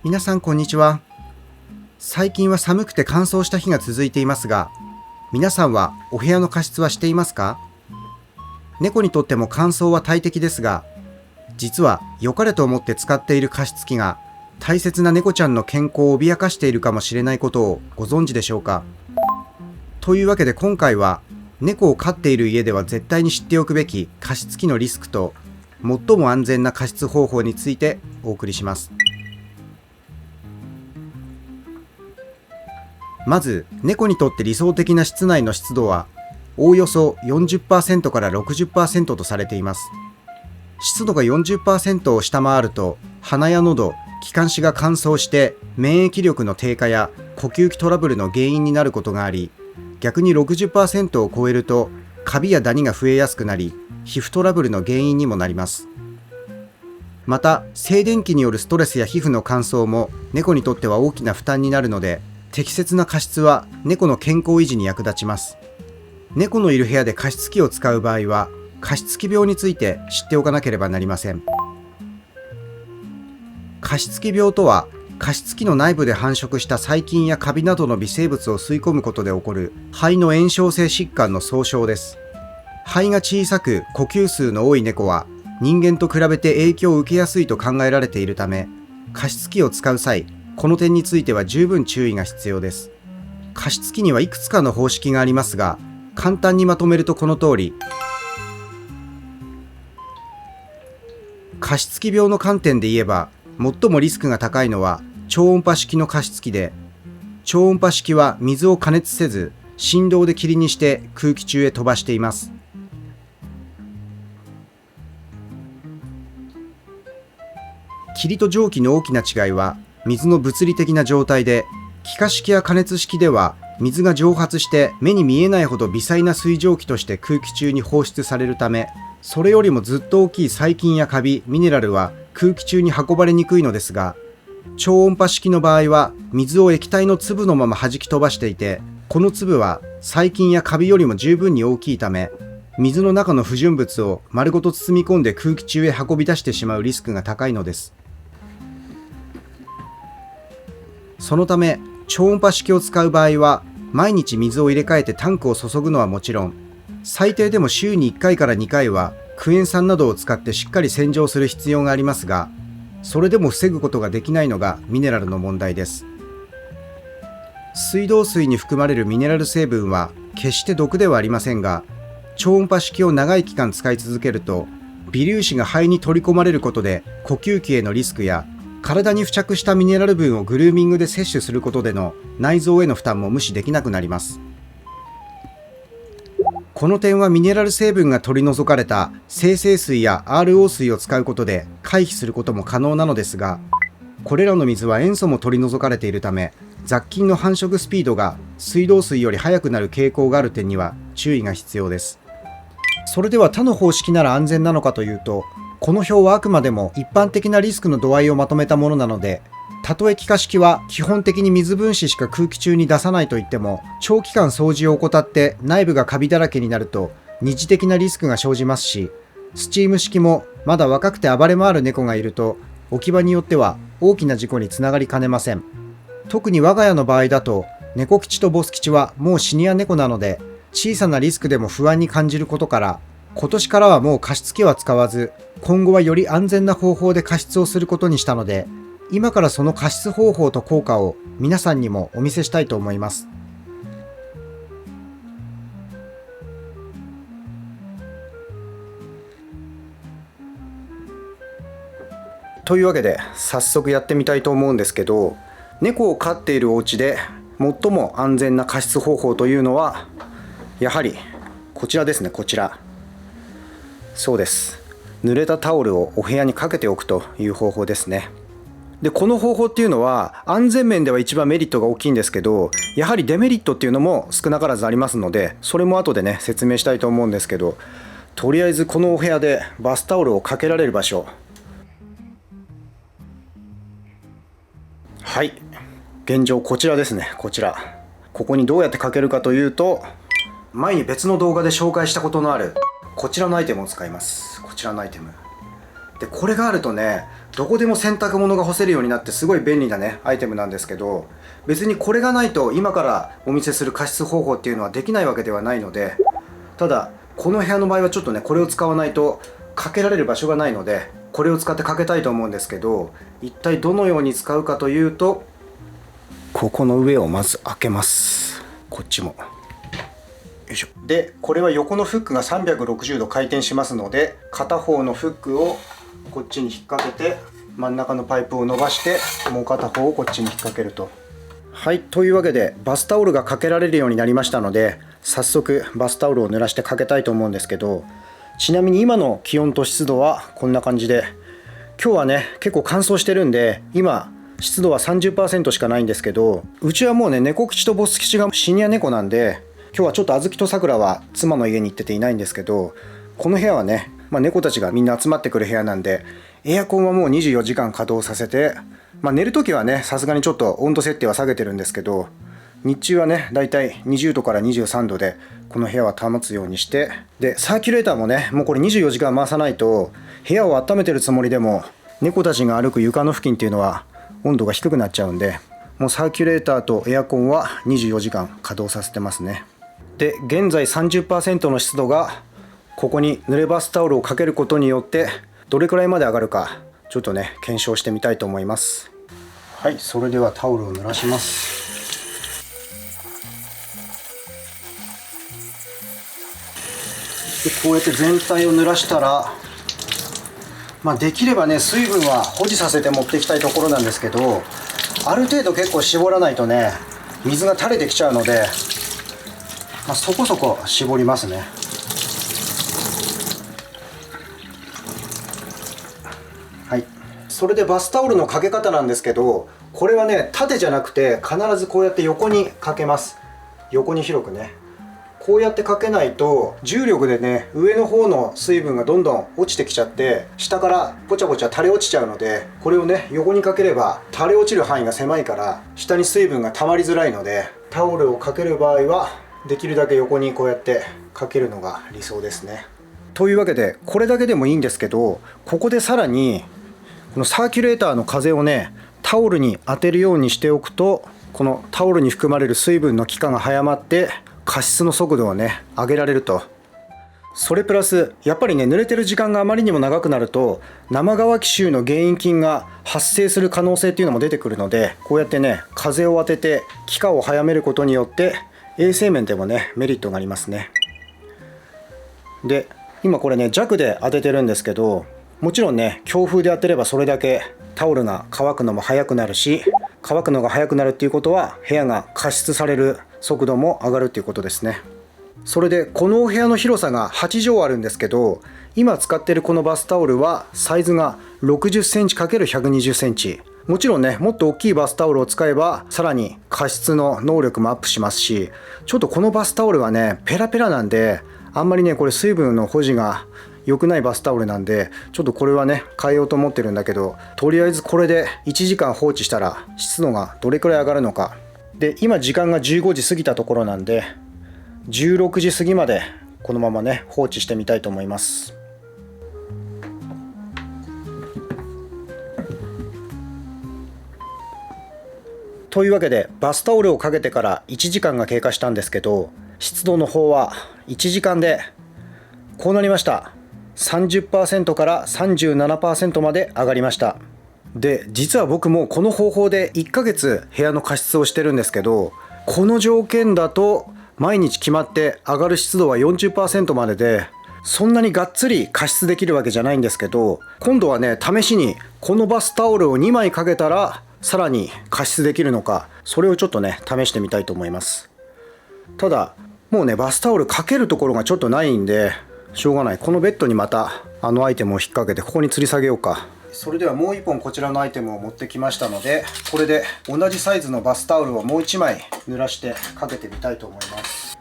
皆さんこんにちは。最近は寒くて乾燥した日が続いていますが、皆さんはお部屋の加湿はしていますか？猫にとっても乾燥は大敵ですが、実は良かれと思って使っている加湿器が大切な猫ちゃんの健康を脅かしているかもしれないことをご存知でしょうか？というわけで今回は、猫を飼っている家では絶対に知っておくべき加湿器のリスクと最も安全な加湿方法についてお送りします。まず、猫にとって理想的な室内の湿度はおおよそ 40% から 60% とされています。湿度が 40% を下回ると鼻や喉、気管支が乾燥して免疫力の低下や呼吸器トラブルの原因になることがあり、逆に 60% を超えるとカビやダニが増えやすくなり、皮膚トラブルの原因にもなります。また、静電気によるストレスや皮膚の乾燥も猫にとっては大きな負担になるので、適切な加湿は猫の健康維持に役立ちます。猫のいる部屋で加湿器を使う場合は、加湿器病について知っておかなければなりません。加湿器病とは、加湿器の内部で繁殖した細菌やカビなどの微生物を吸い込むことで起こる肺の炎症性疾患の総称です。肺が小さく呼吸数の多い猫は人間と比べて影響を受けやすいと考えられているため、加湿器を使う際、この点については十分注意が必要です。加湿器にはいくつかの方式がありますが、簡単にまとめるとこの通り、加湿器病の観点で言えば、最もリスクが高いのは超音波式の加湿器で、超音波式は水を加熱せず、振動で霧にして空気中へ飛ばしています。霧と蒸気の大きな違いは、水の物理的な状態で、気化式や加熱式では水が蒸発して目に見えないほど微細な水蒸気として空気中に放出されるため、それよりもずっと大きい細菌やカビ、ミネラルは空気中に運ばれにくいのですが、超音波式の場合は水を液体の粒のまま弾き飛ばしていて、この粒は細菌やカビよりも十分に大きいため、水の中の不純物を丸ごと包み込んで空気中へ運び出してしまうリスクが高いのです。そのため、超音波式を使う場合は、毎日水を入れ替えてタンクを注ぐのはもちろん、最低でも週に1回から2回はクエン酸などを使ってしっかり洗浄する必要がありますが、それでも防ぐことができないのがミネラルの問題です。水道水に含まれるミネラル成分は決して毒ではありませんが、超音波式を長い期間使い続けると、微粒子が肺に取り込まれることで呼吸器へのリスクや、体に付着したミネラル分をグルーミングで摂取することでの内臓への負担も無視できなくなります。この点はミネラル成分が取り除かれた精製水や RO 水を使うことで回避することも可能なのですが、これらの水は塩素も取り除かれているため、雑菌の繁殖スピードが水道水より速くなる傾向がある点には注意が必要です。それでは他の方式なら安全なのかというと、この表はあくまでも一般的なリスクの度合いをまとめたものなので、たとえ気化式は基本的に水分子しか空気中に出さないといっても、長期間掃除を怠って内部がカビだらけになると二次的なリスクが生じますし、スチーム式もまだ若くて暴れ回る猫がいると、置き場によっては大きな事故につながりかねません。特に我が家の場合だと、猫吉とボス吉はもうシニア猫なので、小さなリスクでも不安に感じることから、今年からはもう加湿器は使わず、今後はより安全な方法で加湿をすることにしたので、今からその加湿方法と効果を皆さんにもお見せしたいと思います。というわけで早速やってみたいと思うんですけど、猫を飼っているお家で最も安全な加湿方法というのは、やはりこちらですね。こちら。そうです。濡れたタオルをお部屋にかけておくという方法ですね。で、この方法っていうのは安全面では一番メリットが大きいんですけど、やはりデメリットっていうのも少なからずありますので、それも後でね説明したいと思うんですけど、とりあえずこのお部屋でバスタオルをかけられる場所、はい、現状こちらですね。ここにどうやってかけるかというと、前に別の動画で紹介したことのあるこちらのアイテムを使います。こちらのアイテムで、これがあるとね、どこでも洗濯物が干せるようになってすごい便利なねアイテムなんですけど、別にこれがないと今からお見せする加湿方法っていうのはできないわけではないので、ただこの部屋の場合はちょっとねこれを使わないとかけられる場所がないので、これを使ってかけたいと思うんですけど、一体どのように使うかというと、ここの上をまず開けます。こっちもよいしょ。でこれは横のフックが360度回転しますので、片方のフックをこっちに引っ掛けて真ん中のパイプを伸ばして、もう片方をこっちに引っ掛けると。はい、というわけでバスタオルがかけられるようになりましたので、早速バスタオルを濡らしてかけたいと思うんですけど、ちなみに今の気温と湿度はこんな感じで、今日はね結構乾燥してるんで今湿度は 30% しかないんですけど、うちはもうね猫吉とボス吉がシニア猫なんで、今日はちょっとあずきとさくらは妻の家に行ってていないんですけど、この部屋はね、猫たちがみんな集まってくる部屋なんで、エアコンはもう24時間稼働させて、寝るときはねさすがにちょっと温度設定は下げてるんですけど、日中はねだいたい20度から23度でこの部屋は保つようにして、でサーキュレーターもねもうこれ24時間回さないと、部屋を温めてるつもりでも猫たちが歩く床の付近っていうのは温度が低くなっちゃうんで、もうサーキュレーターとエアコンは24時間稼働させてますね。で現在 30% の湿度が、ここに濡れバスタオルをかけることによってどれくらいまで上がるかちょっとね検証してみたいと思います。はい、それではタオルを濡らします。でこうやって全体を濡らしたら、できればね水分は保持させて持っていきたいところなんですけど、ある程度結構絞らないとね水が垂れてきちゃうので、そこそこ絞りますね。はい、それでバスタオルのかけ方なんですけど、これはね縦じゃなくて必ずこうやって横にかけます。横に広くね、こうやってかけないと重力でね上の方の水分がどんどん落ちてきちゃって下からぽちゃぽちゃ垂れ落ちちゃうので、これをね横にかければ垂れ落ちる範囲が狭いから下に水分が溜まりづらいので、タオルをかける場合はできるだけ横にこうやってかけるのが理想ですね。というわけでこれだけでもいいんですけど、ここでさらにこのサーキュレーターの風をねタオルに当てるようにしておくと、このタオルに含まれる水分の気化が早まって加湿の速度をね上げられると。それプラスやっぱりね濡れてる時間があまりにも長くなると生乾き臭の原因菌が発生する可能性っていうのも出てくるので、こうやってね風を当てて気化を早めることによって衛生面でもねメリットがありますね。で今これね弱で当ててるんですけど、もちろんね強風で当てればそれだけタオルが乾くのも早くなるし、乾くのが早くなるっていうことは部屋が加湿される速度も上がるっていうことですね。それでこのお部屋の広さが8畳あるんですけど、今使ってるこのバスタオルはサイズが60センチ ×120 センチ。もちろんねもっと大きいバスタオルを使えばさらに加湿の能力もアップしますし、ちょっとこのバスタオルはねペラペラなんで、あんまりねこれ水分の保持が良くないバスタオルなんで、ちょっとこれはね変えようと思ってるんだけど、とりあえずこれで1時間放置したら湿度がどれくらい上がるのか。で今時間が15時過ぎたところなんで、16時過ぎまでこのままね放置してみたいと思います。というわけでバスタオルをかけてから1時間が経過したんですけど、湿度の方は1時間でこうなりました。30% から 37% まで上がりました。で実は僕もこの方法で1ヶ月部屋の加湿をしてるんですけど、この条件だと毎日決まって上がる湿度は 40% までで、そんなにがっつり加湿できるわけじゃないんですけど、今度はね試しにこのバスタオルを2枚かけたらさらに加湿できるのか、それをちょっとね試してみたいと思います。ただもうねバスタオルかけるところがちょっとないんでしょうがない。このベッドにまたあのアイテムを引っ掛けてここに吊り下げようか。それではもう1本こちらのアイテムを持ってきましたので、これで同じサイズのバスタオルをもう1枚濡らしてかけてみたいと思います。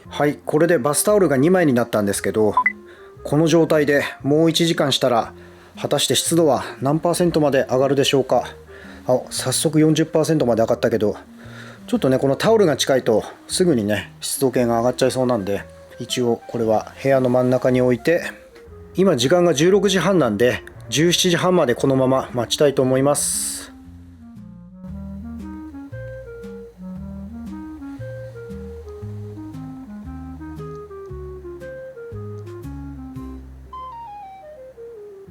はい、これでバスタオルが2枚になったんですけど、この状態でもう1時間したら果たして湿度は何%まで上がるでしょうか。早速 40% まで上がったけど、ちょっとねこのタオルが近いとすぐにね湿度計が上がっちゃいそうなんで、一応これは部屋の真ん中に置いて、今時間が16時半なんで17時半までこのまま待ちたいと思います。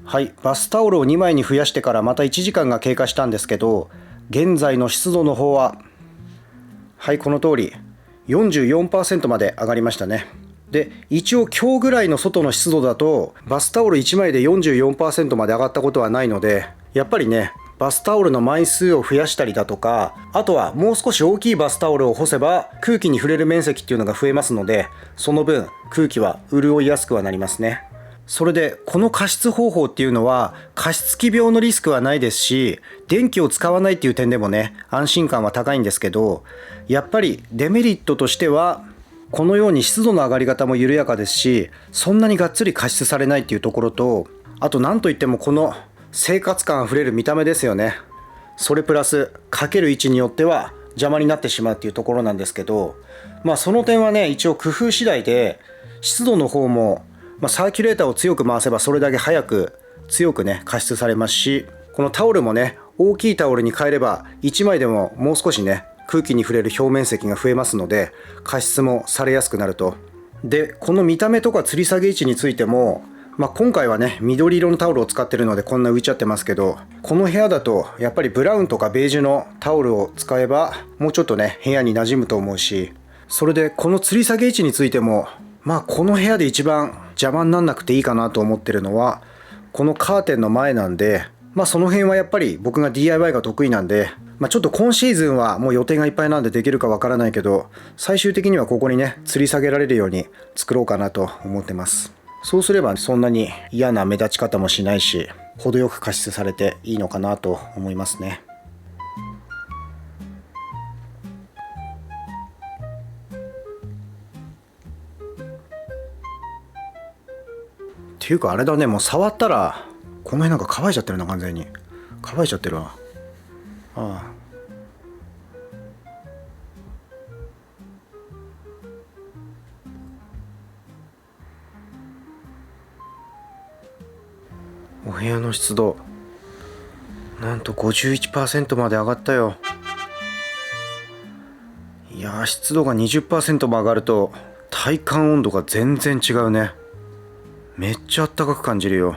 はい、バスタオルを2枚に増やしてからまた1時間が経過したんですけど、現在の湿度の方は、はい、この通り 44% まで上がりましたね。で、一応今日ぐらいの外の湿度だとバスタオル1枚で 44% まで上がったことはないので、やっぱりね、バスタオルの枚数を増やしたりだとか、あとはもう少し大きいバスタオルを干せば空気に触れる面積っていうのが増えますので、その分空気は潤いやすくはなりますね。それでこの加湿方法っていうのは加湿器病のリスクはないですし、電気を使わないっていう点でもね、安心感は高いんですけど、やっぱりデメリットとしては、このように湿度の上がり方も緩やかですし、そんなにがっつり加湿されないっていうところと、あと何といってもこの生活感あふれる見た目ですよね。それプラスかける位置によっては邪魔になってしまうっていうところなんですけど、その点はね、一応工夫次第で湿度の方もサーキュレーターを強く回せばそれだけ早く強くね加湿されますし、このタオルもね、大きいタオルに変えれば1枚でももう少しね空気に触れる表面積が増えますので、加湿もされやすくなると。で、この見た目とか吊り下げ位置についても、今回はね緑色のタオルを使ってるのでこんな浮いちゃってますけど、この部屋だとやっぱりブラウンとかベージュのタオルを使えばもうちょっとね部屋に馴染むと思うし、それでこの吊り下げ位置についてもこの部屋で一番邪魔になんなくていいかなと思ってるのはこのカーテンの前なんで、その辺はやっぱり僕が DIY が得意なんで、ちょっと今シーズンはもう予定がいっぱいなんでできるかわからないけど、最終的にはここにね吊り下げられるように作ろうかなと思ってます。そうすればそんなに嫌な目立ち方もしないし、程よく加湿されていいのかなと思いますね。っていうかあれだね、もう触ったらこの辺なんか乾いちゃってるな、完全に乾いちゃってるわ。お部屋の湿度なんと 51% まで上がったよ。いやー、湿度が 20% も上がると体感温度が全然違うね。めっちゃあったかく感じるよ。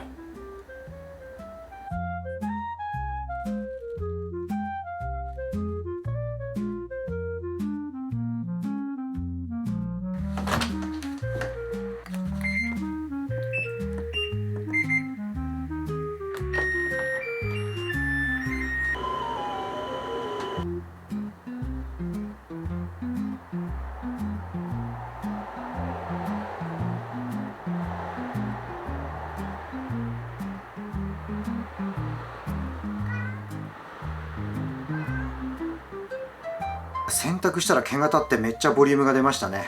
洗濯したら毛が立ってめっちゃボリュームが出ましたね。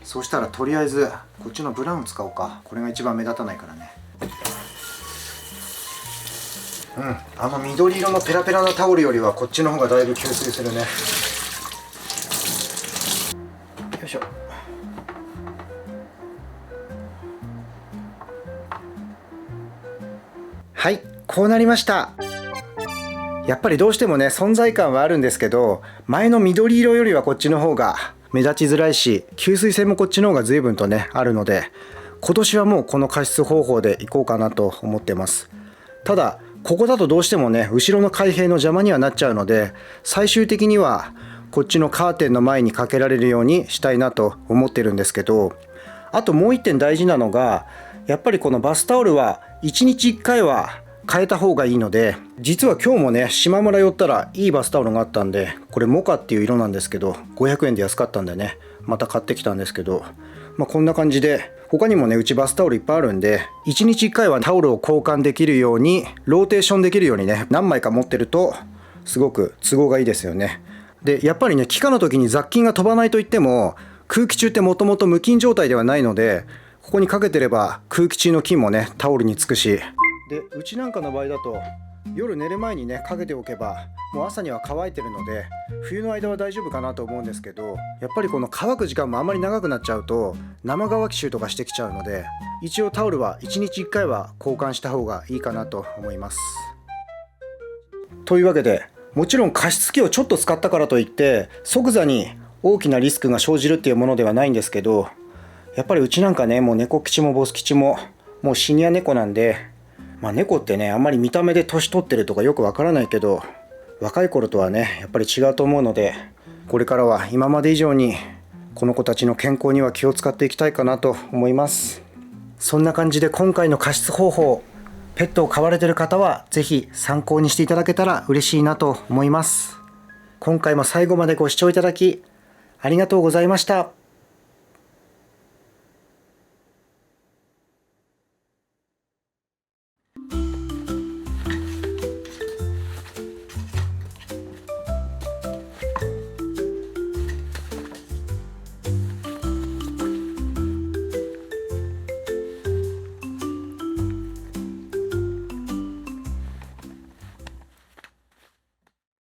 そうしたらとりあえずこっちのブラウン使おうか。これが一番目立たないからね。あの緑色のペラペラなタオルよりはこっちの方がだいぶ吸水するね。よいしょ。はい、こうなりました。やっぱりどうしてもね存在感はあるんですけど、前の緑色よりはこっちの方が目立ちづらいし、吸水性もこっちの方が随分とねあるので、今年はもうこの加湿方法でいこうかなと思ってます。ただここだとどうしてもね後ろの開閉の邪魔にはなっちゃうので、最終的にはこっちのカーテンの前にかけられるようにしたいなと思ってるんですけど、あともう一点大事なのが、やっぱりこのバスタオルは1日1回は変えた方がいいので、実は今日もね島村寄ったらいいバスタオルがあったんで、これモカっていう色なんですけど500円で安かったんでね、また買ってきたんですけど、こんな感じで他にもねうちバスタオルいっぱいあるんで、1日1回はタオルを交換できるように、ローテーションできるようにね何枚か持ってるとすごく都合がいいですよね。でやっぱりね気化の時に雑菌が飛ばないといっても、空気中ってもともと無菌状態ではないので、ここにかけてれば空気中の菌もねタオルにつくし、でうちなんかの場合だと夜寝る前にねかけておけばもう朝には乾いてるので冬の間は大丈夫かなと思うんですけど、やっぱりこの乾く時間もあんまり長くなっちゃうと生乾き臭とかしてきちゃうので、一応タオルは1日1回は交換した方がいいかなと思います。というわけで、もちろん加湿器をちょっと使ったからといって即座に大きなリスクが生じるっていうものではないんですけど、やっぱりうちなんかね、もう猫吉もボス吉ももうシニア猫なんで、猫ってねあんまり見た目で年取ってるとかよくわからないけど、若い頃とはねやっぱり違うと思うので、これからは今まで以上にこの子たちの健康には気を使っていきたいかなと思います。そんな感じで今回の加湿方法、ペットを飼われている方はぜひ参考にしていただけたら嬉しいなと思います。今回も最後までご視聴いただきありがとうございました。